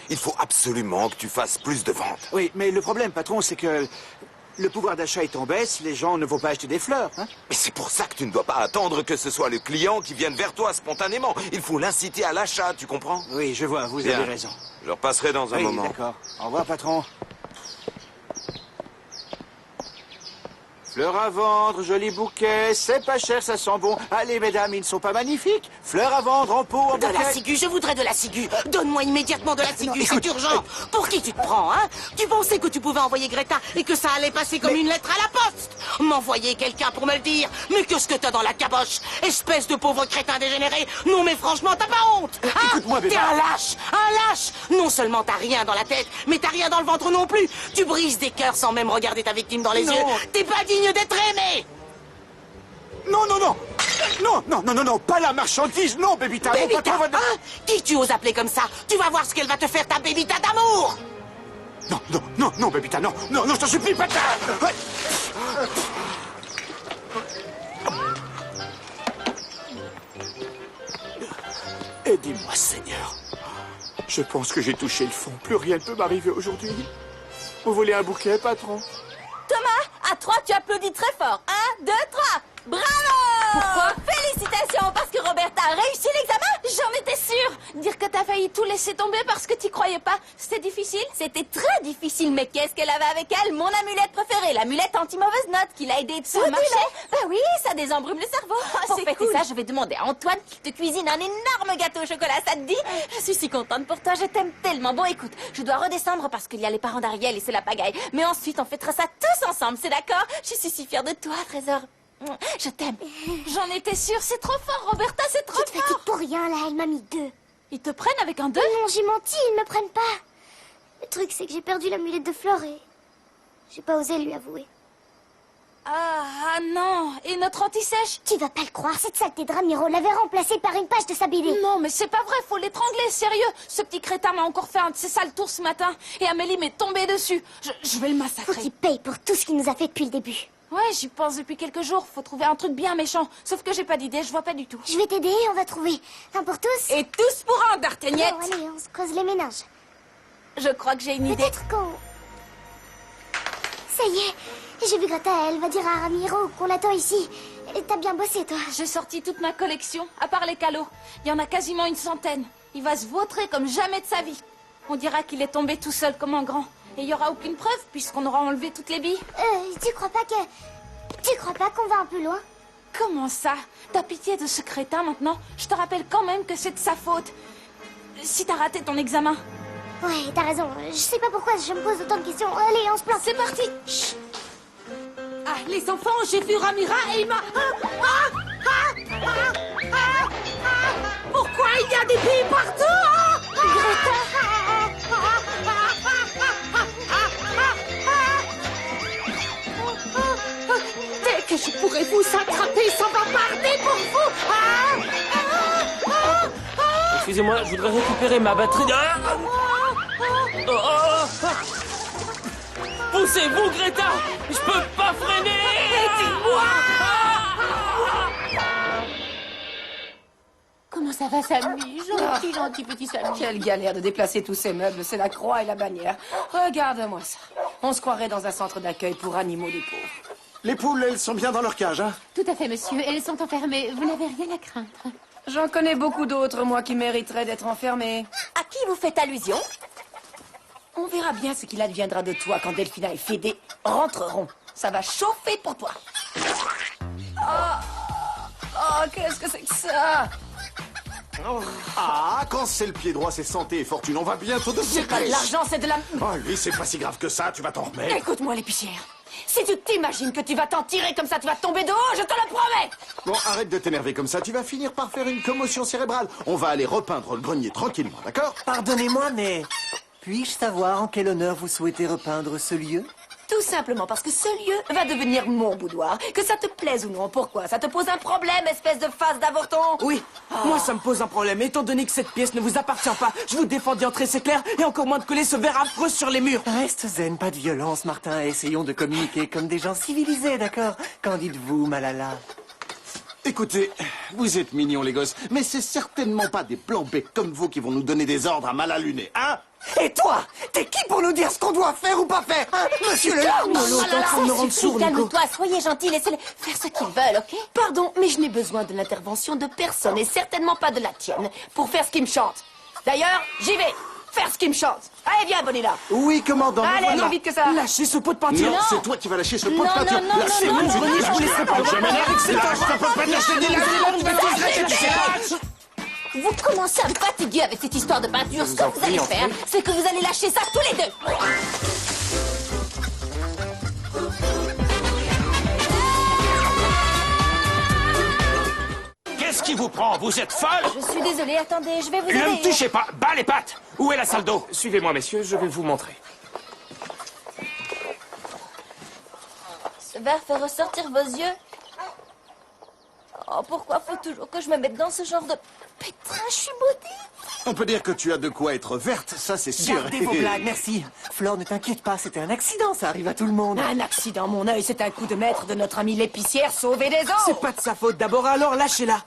Il faut absolument que tu fasses plus de ventes. Oui, mais le problème, patron, c'est que le pouvoir d'achat est en baisse, les gens ne vont pas acheter des fleurs. Mais c'est pour ça que tu ne dois pas attendre que ce soit le client qui vienne vers toi spontanément. Il faut l'inciter à l'achat, tu comprends? Oui, je vois, vous Bien. avez raison. Je repasserai dans un Oui, moment. d'accord. Au revoir, patron. Fleurs à vendre, joli bouquet, c'est pas cher, ça sent bon. Allez, mesdames, ils ne sont pas magnifiques. Fleurs à vendre en pot, en De bouquet. la ciguë, je voudrais de la ciguë. Donne-moi immédiatement de la ciguë, c'est urgent. Pour qui tu te prends, hein? Tu pensais que tu pouvais envoyer Greta et que ça allait passer comme une lettre à la poste? M'envoyer quelqu'un pour me le dire? Mais qu'est-ce que t'as dans la caboche? Espèce de pauvre crétin dégénéré. Non mais franchement, t'as pas honte, hein? Écoute-moi, bébé. T'es un lâche, un lâche. Non seulement t'as rien dans la tête, mais t'as rien dans le ventre non plus. Tu brises des cœurs sans même regarder ta victime dans les Non. yeux. T'es pas digne d'être aimé. Non, non, non. Non, non, non, non, non, pas la marchandise, non, Bébita. Mon Bébita, patron va... hein? Qui tu oses appeler comme ça? Tu vas voir ce qu'elle va te faire, ta Bébita d'amour. Non, non, non, non, Bébita, non, non, non, je t'en supplie, pas de... Ouais. Aidez-moi, Seigneur. Je pense que j'ai touché le fond. Plus rien ne peut m'arriver aujourd'hui. Vous voulez un bouquet, patron? Thomas, à 3, tu applaudis très fort. 1, 2, 3. Bravo! Pourquoi? Félicitations, parce que Roberta a réussi l'examen. J'en étais sûre. Dire que t'as failli tout laisser tomber parce que t'y croyais pas, c'était difficile? C'était très difficile, mais qu'est-ce qu'elle avait avec elle? Mon amulette préférée, l'amulette anti-mauvaise note qui l'a aidée tout marché. Bah oui, ça désembrume le cerveau. Pour fêter ça, je vais demander à Antoine qu'il te cuisine un énorme gâteau au chocolat, ça te dit? Je suis si contente pour toi, je t'aime tellement. Bon, écoute, je dois redescendre parce qu'il y a les parents d'Ariel et c'est la pagaille. Mais ensuite, on fêtera ça tous ensemble, c'est d'accord? Je suis si fière de toi, Trésor. Je t'aime. J'en étais sûre, c'est trop fort, Roberta, c'est trop fort. Tu te fatigues pour rien, là, elle m'a mis 2. Ils te prennent avec un 2? Non, j'ai menti, ils me prennent pas. Le truc, c'est que j'ai perdu l'amulette de Flore et j'ai pas osé lui avouer. Ah non, et notre anti-sèche? Tu vas pas le croire, cette saleté de Ramiro l'avait remplacée par une page de sa BD. Non, mais c'est pas vrai, faut l'étrangler, sérieux. Ce petit crétin m'a encore fait un de ses sales tours ce matin et Amélie m'est tombée dessus. Je vais le massacrer. Faut qu'il paye pour tout ce qu'il nous a fait depuis le début. Ouais, j'y pense depuis quelques jours. Faut trouver un truc bien méchant. Sauf que j'ai pas d'idée, je vois pas du tout. Je vais t'aider, on va trouver. Un pour tous. Et tous pour un, D'Artagnette. Oh, allez, on se creuse les méninges. Je crois que j'ai une idée. Peut-être qu'on... Ça y est, j'ai vu Greta, elle va dire à Ramiro qu'on l'attend ici. Et t'as bien bossé, toi. J'ai sorti toute ma collection, à part les calots. Il y en a quasiment une centaine. Il va se vautrer comme jamais de sa vie. On dira qu'il est tombé tout seul comme un grand. Et il y aura aucune preuve, puisqu'on aura enlevé toutes les billes. Tu crois pas qu'on va un peu loin? Comment ça? T'as pitié de ce crétin maintenant? Je te rappelle quand même que c'est de sa faute. Si t'as raté ton examen. Ouais, t'as raison. Je sais pas pourquoi je me pose autant de questions. Allez, on se plante. C'est parti. Chut. Ah, les enfants, j'ai vu Ramira et il m'a... Pourquoi il y a des billes partout? Dès que je pourrai vous attraper, ça va parler pour vous. Excusez-moi, je voudrais récupérer ma batterie. Poussez-vous, Greta! Je peux pas freiner! Aidez-moi! Comment ça va, Sammy? Gentil petit Sammy. Quelle galère de déplacer tous ces meubles, c'est la croix et la bannière. Regarde-moi ça. On se croirait dans un centre d'accueil pour animaux des pauvres. Les poules, elles sont bien dans leur cage, hein? Tout à fait, monsieur. Elles sont enfermées. Vous n'avez rien à craindre. J'en connais beaucoup d'autres, moi, qui mériteraient d'être enfermés. À qui vous faites allusion? On verra bien ce qu'il adviendra de toi quand Delphina et Fédé rentreront. Ça va chauffer pour toi. Oh, qu'est-ce que c'est que ça? Ah, quand c'est le pied droit, c'est santé et fortune. On va bientôt devenir C'est pas de riche. l'argent, c'est de la... Oh, lui, c'est pas si grave que ça, tu vas t'en remettre. Écoute-moi, l'épicière. Si tu t'imagines que tu vas t'en tirer comme ça, tu vas tomber de haut, je te le promets. Bon, arrête de t'énerver comme ça, tu vas finir par faire une commotion cérébrale. On va aller repeindre le grenier tranquillement, d'accord? Pardonnez-moi, mais puis-je savoir en quel honneur vous souhaitez repeindre ce lieu? Tout simplement parce que ce lieu va devenir mon boudoir. Que ça te plaise ou non, pourquoi? Ça te pose un problème, espèce de face d'avorton? Oui, moi ça me pose un problème. Étant donné que cette pièce ne vous appartient pas, je vous défends d'y entrer, c'est clair, et encore moins de coller ce verre affreux sur les murs. Reste zen, pas de violence, Martin. Essayons de communiquer comme des gens civilisés, d'accord? Qu'en dites-vous, Malala? Écoutez, vous êtes mignons, les gosses, mais c'est certainement pas des plans-becs comme vous qui vont nous donner des ordres à mal allumer, hein? Et toi, t'es qui pour nous dire ce qu'on doit faire ou pas faire, hein, monsieur le larme? Calme-toi, soyez gentil, laissez-les faire ce qu'ils veulent, ok? Pardon, mais je n'ai besoin de l'intervention de personne, et certainement pas de la tienne, pour faire ce qui me chante. D'ailleurs, j'y vais, faire ce qui me chante. Allez, viens, Bonilla. Oui, commandant. Allez, voilà. plus vite que ça. Lâchez ce pot de peinture. Non, c'est toi qui vas lâcher ce pot de Non, peinture. non, non, Lâchez-le, non, je non, dis, non, je laisserai pas. non, Je m'énerve avec ces non, tâches, ça peut pas te lâcher des lacs. Vous commencez à me fatiguer avec cette histoire de peinture. Ce que vous allez faire, c'est que vous allez lâcher ça tous les deux. Qu'est-ce qui vous prend? Vous êtes folle? Je suis désolée, attendez, je vais vous aider. Ne me touchez pas! Bas les pattes! Où est la salle d'eau? Suivez-moi, messieurs, je vais vous montrer. Ce verre fait ressortir vos yeux. Oh, pourquoi faut toujours que je me mette dans ce genre de pétrin? Je suis maudite. On peut dire que tu as de quoi être verte, ça c'est sûr. Gardez vos blagues, merci. Flore, ne t'inquiète pas, c'était un accident, ça arrive à tout le monde. Un accident, mon œil, c'est un coup de maître de notre ami l'épicière sauvé des eaux. C'est pas de sa faute d'abord, alors lâchez-la.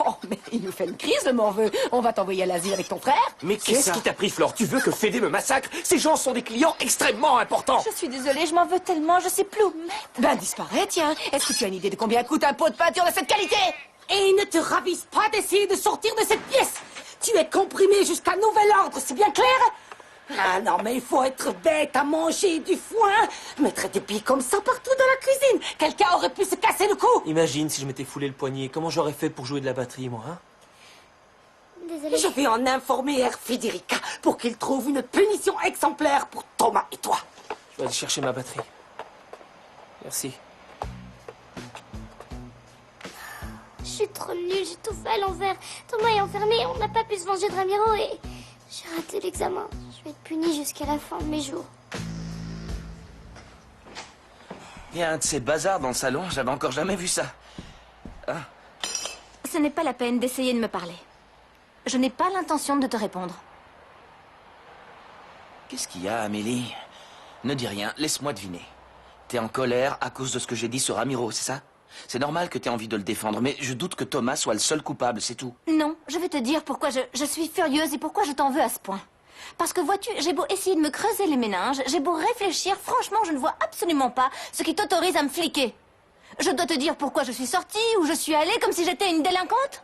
Oh, mais il nous fait une crise, le morveux. On va t'envoyer à l'asile avec ton frère. Mais qu'est-ce qui t'a pris, Flore? Tu veux que Fédé me massacre? Ces gens sont des clients extrêmement importants. Je suis désolée, je m'en veux tellement, je sais plus où me mettre. Ben, disparaît, tiens. Est-ce que tu as une idée de combien coûte un pot de peinture de cette qualité? Et ne te ravise pas d'essayer de sortir de cette pièce. Tu es comprimé jusqu'à nouvel ordre, c'est bien clair? Ah non, mais il faut être bête à manger du foin. Mettre des billes comme ça partout dans la cuisine. Quelqu'un aurait pu se casser le cou. Imagine si je m'étais foulé le poignet, comment j'aurais fait pour jouer de la batterie, moi, hein? Désolée. Je vais en informer Herr Federica pour qu'il trouve une punition exemplaire pour Thomas et toi. Je vais aller chercher ma batterie. Merci. Je suis trop nulle, j'ai tout fait à l'envers. Thomas est enfermé, on n'a pas pu se venger de Ramiro et j'ai raté l'examen. Je vais être punie jusqu'à la fin de mes jours. Il y a un de ces bazars dans le salon, j'avais encore jamais vu ça. Hein? Ce n'est pas la peine d'essayer de me parler. Je n'ai pas l'intention de te répondre. Qu'est-ce qu'il y a, Amélie? Ne dis rien, laisse-moi deviner. T'es en colère à cause de ce que j'ai dit sur Ramiro, c'est ça? C'est normal que t'aies envie de le défendre, mais je doute que Thomas soit le seul coupable, c'est tout. Non, je vais te dire pourquoi je suis furieuse et pourquoi je t'en veux à ce point. Parce que vois-tu, j'ai beau essayer de me creuser les méninges, j'ai beau réfléchir, franchement, je ne vois absolument pas ce qui t'autorise à me fliquer. Je dois te dire pourquoi je suis sortie, où je suis allée, comme si j'étais une délinquante?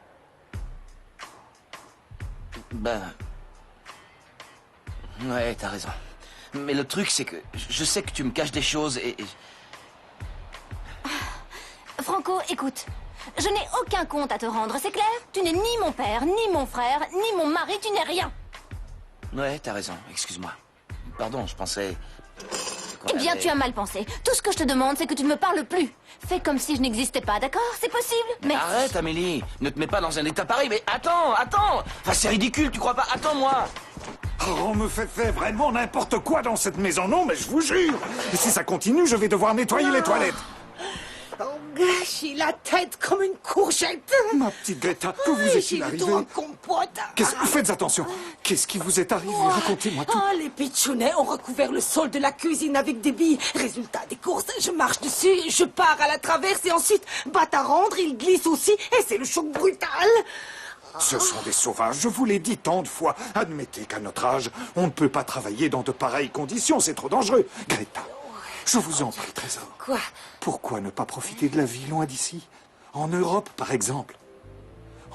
Ben... Ouais, t'as raison. Mais le truc, c'est que je sais que tu me caches des choses et... Franco, écoute, je n'ai aucun compte à te rendre, c'est clair? Tu n'es ni mon père, ni mon frère, ni mon mari, tu n'es rien. Ouais, t'as raison, excuse-moi. Pardon, je pensais... Eh bien, tu as mal pensé. Tout ce que je te demande, c'est que tu ne me parles plus. Fais comme si je n'existais pas, d'accord? C'est possible? Mais arrête, Amélie. Ne te mets pas dans un état pareil. Mais attends. Enfin, c'est ridicule, tu crois pas? Attends-moi. Oh, on me fait faire vraiment n'importe quoi dans cette maison, non, mais je vous jure. Et si ça continue, je vais devoir nettoyer les toilettes. Oh, gâchis la tête comme une courgette. Ma petite Greta, que vous est-il arrivé? Faites attention. Qu'est-ce qui vous est arrivé? Racontez-moi tout. Oh, les pitchounets ont recouvert le sol de la cuisine avec des billes. Résultat des courses, je marche dessus, je pars à la traverse et ensuite, batte à rendre, il glisse aussi et c'est le choc brutal. Ce sont des sauvages, je vous l'ai dit tant de fois. Admettez qu'à notre âge, on ne peut pas travailler dans de pareilles conditions, c'est trop dangereux. Greta, je vous en prie, trésor. Quoi? Pourquoi ne pas profiter de la vie loin d'ici? En Europe, par exemple.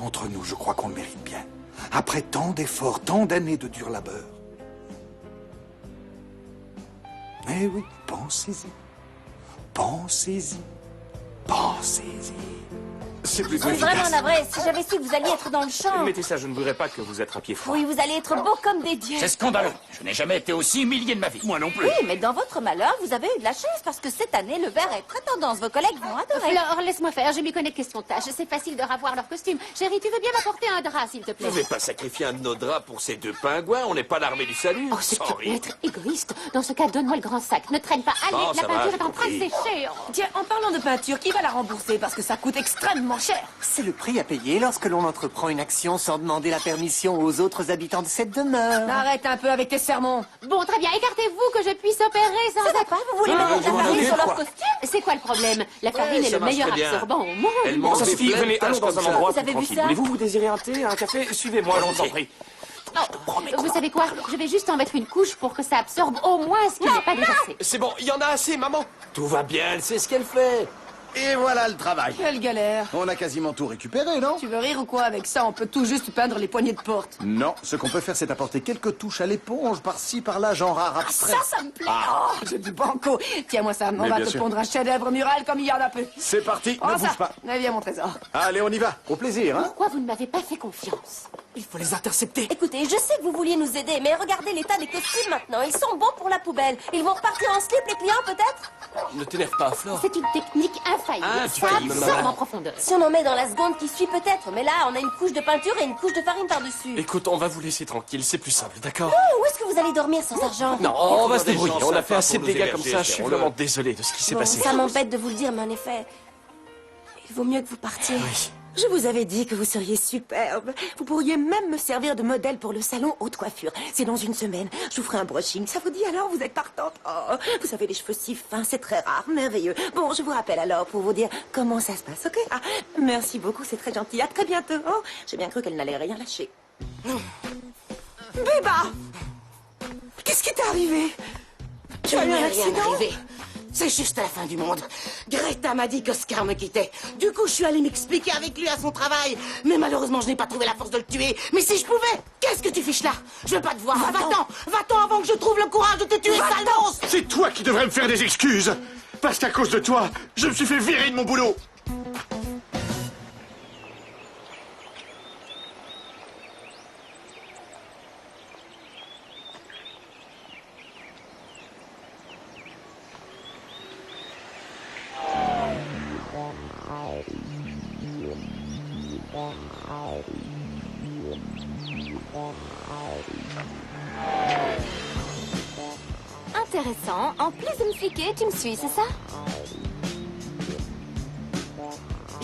Entre nous, je crois qu'on le mérite bien. Après tant d'efforts, tant d'années de dur labeur. Eh oui, pensez-y. Pensez-y. Pensez-y. C'est Je suis vraiment navrée. Si j'avais su que vous alliez être dans le champ. Mettez ça, je ne voudrais pas que vous attrapiez froid. Oui, vous allez être beaux comme des dieux. C'est scandaleux. Je n'ai jamais été aussi humilié de ma vie. Moi non plus. Oui, mais dans votre malheur, vous avez eu de la chance parce que cette année, le vert est très tendance. Vos collègues vont adorer. Flore, laisse-moi faire, je m'y connais question tâche. C'est facile de ravoir leur costume. Chérie, tu veux bien m'apporter un drap, s'il te plaît? Je vais pas sacrifier un de nos draps pour ces deux pingouins, on n'est pas l'armée du salut. Oh, c'est Sans rire. être égoïste. Dans ce cas, donne-moi le grand sac. Ne traîne pas. Allez, Non, la ça va, peinture j'ai est en train de compris. sécher. Tiens, en parlant de peinture, qui va la rembourser parce que ça coûte extrêmement cher? C'est le prix à payer lorsque l'on entreprend une action sans demander la permission aux autres habitants de cette demeure. Arrête un peu avec tes sermons. Bon, très bien, écartez-vous que je puisse opérer sans... Ça va pas? Vous voulez mettre de la farine sur leur costume? C'est quoi le problème? La farine est ça le meilleur marcherait bien. absorbant au monde. Elle mange Ça des suffit, pleines venez, allons taches dans un comme ça. endroit Vous avez plus vu tranquille. ça? Voulez-vous vous désirer un thé, un café? Suivez-moi, je vous en prie. Vous savez quoi? Je vais juste en mettre une couche pour que ça absorbe au moins ce qui n'est pas déversé. C'est bon, il y en a assez, maman. Tout va bien, elle sait ce qu'elle fait. Et voilà le travail. Quelle galère. On a quasiment tout récupéré, non? Tu veux rire ou quoi? Avec ça, on peut tout juste peindre les poignées de porte. Non, ce qu'on peut faire, c'est apporter quelques touches à l'éponge, par-ci, par-là, genre art abstrait. Ça me plaît. Oh, j'ai du banco. Tiens-moi ça, on Mais va bien te sûr. pondre un chef-d'œuvre mural comme il y en a peu. C'est parti, Prends ne ça. bouge pas. Mais viens, mon trésor. Allez, on y va. Au plaisir, hein? Pourquoi vous ne m'avez pas fait confiance? Il faut les intercepter. Écoutez, je sais que vous vouliez nous aider, mais regardez l'état des costumes maintenant. Ils sont bons pour la poubelle. Ils vont repartir en slip, les clients, peut-être? Ne t'énerve pas, Flore. C'est une technique infaillible. Ça Infaillible, absorbe maman. en profondeur. Si on en met dans la seconde qui suit, peut-être. Mais là, on a une couche de peinture et une couche de farine par-dessus. Écoute, on va vous laisser tranquille, c'est plus simple, d'accord? Oh, où est-ce que vous allez dormir sans argent? Non, on va se des débrouiller. gens On a sympas fait assez de pour nous dégâts comme héberger, ça. Je suis espérons-le. vraiment désolé de ce qui s'est Bon, passé. ça m'embête de vous le dire, mais en effet, il vaut mieux que vous partiez. Oui. Je vous avais dit que vous seriez superbe. Vous pourriez même me servir de modèle pour le salon haute coiffure. C'est dans une semaine. Je vous ferai un brushing. Ça vous dit alors? Vous êtes partante? Oh, vous avez les cheveux si fins, c'est très rare. Merveilleux. Bon, je vous rappelle alors pour vous dire comment ça se passe, ok? Ah, merci beaucoup, c'est très gentil. À très bientôt. Oh, j'ai bien cru qu'elle n'allait rien lâcher. Béba! Qu'est-ce qui t'est arrivé? Tu as eu un rien accident? arrivé. C'est juste la fin du monde. Greta m'a dit qu'Oscar me quittait. Du coup, je suis allée m'expliquer avec lui à son travail. Mais malheureusement, je n'ai pas trouvé la force de le tuer. Mais si je pouvais, qu'est-ce que tu fiches là? Je veux pas te voir. Va-t'en. Va-t'en avant que je trouve le courage de te tuer, sale monstre. C'est toi qui devrais me faire des excuses. Parce qu'à cause de toi, je me suis fait virer de mon boulot. Intéressant. En plus de me fliquer, tu me suis, c'est ça?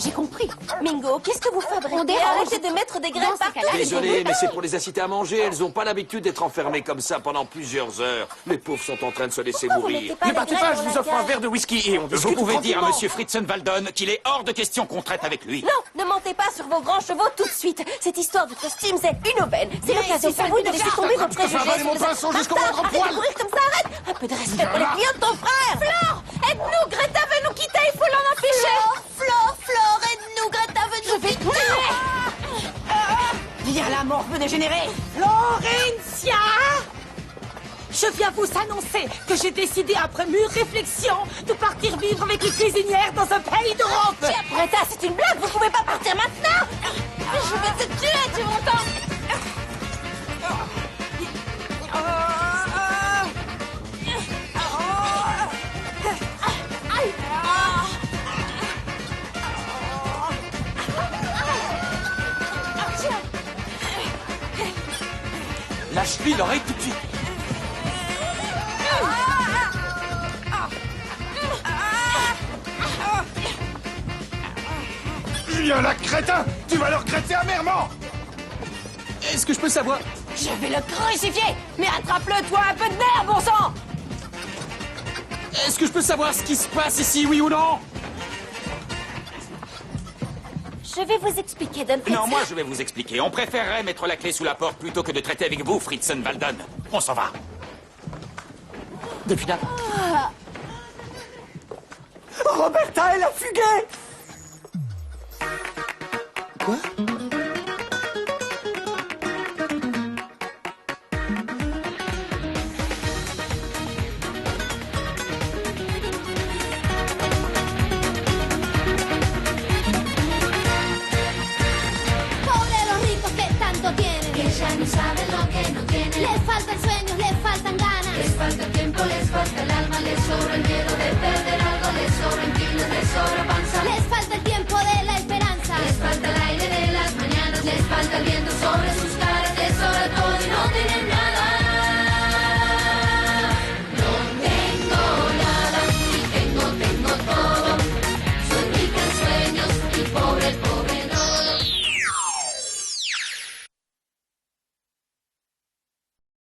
J'ai compris. Mingo, qu'est-ce que vous On fabriquez? dérange. Arrêtez de mettre des graines Dans ce partout. cas-là, Désolé, mais c'est pour les inciter à manger. Elles n'ont pas l'habitude d'être enfermées comme ça pendant plusieurs heures. Les pauvres sont en train de se laisser mourir. Ne partez pas, je vous offre un verre de whisky et on discute. Vous pouvez dire à tranquillement. Monsieur Fritzenwaldon qu'il est hors de question qu'on traite avec lui. Non, ne mentez pas sur vos grands chevaux tout de suite. Cette histoire de costume, c'est une aubaine. C'est l'occasion pour vous de laisser tomber vos préjugés. avaler mon pinceau jusqu'au moindre Arrête de poil. courir comme ça, arrête. Un peu de respect pour les clients de ton frère. Flore, aide-nous, Greta veut nous quitter, il faut l'en empêcher. Flore, aide-nous, Greta veut nous quitter. Viens là, morve dégénéré. Florencia! Je viens vous annoncer que j'ai décidé, après mûre réflexion, de partir vivre avec les cuisinières dans un pays d'Europe. Greta, c'est une blague, vous pouvez pas partir maintenant. Je vais te tuer, tu m'entends? Lâche-lui l'oreille tout de suite. Viens là, crétin. Tu vas le regretter amèrement. Est-ce que je peux savoir? Je vais le crucifier. Mais attrape-le, toi, un peu de nerf, bon sang. Est-ce que je peux savoir ce qui se passe ici, oui ou non? Je vais vous expliquer, Dumpling. Non, moi je vais vous expliquer. On préférerait mettre la clé sous la porte plutôt que de traiter avec vous, Fritzenwaldon. On s'en va. Depuis là. Roberta, elle a fugué. Quoi?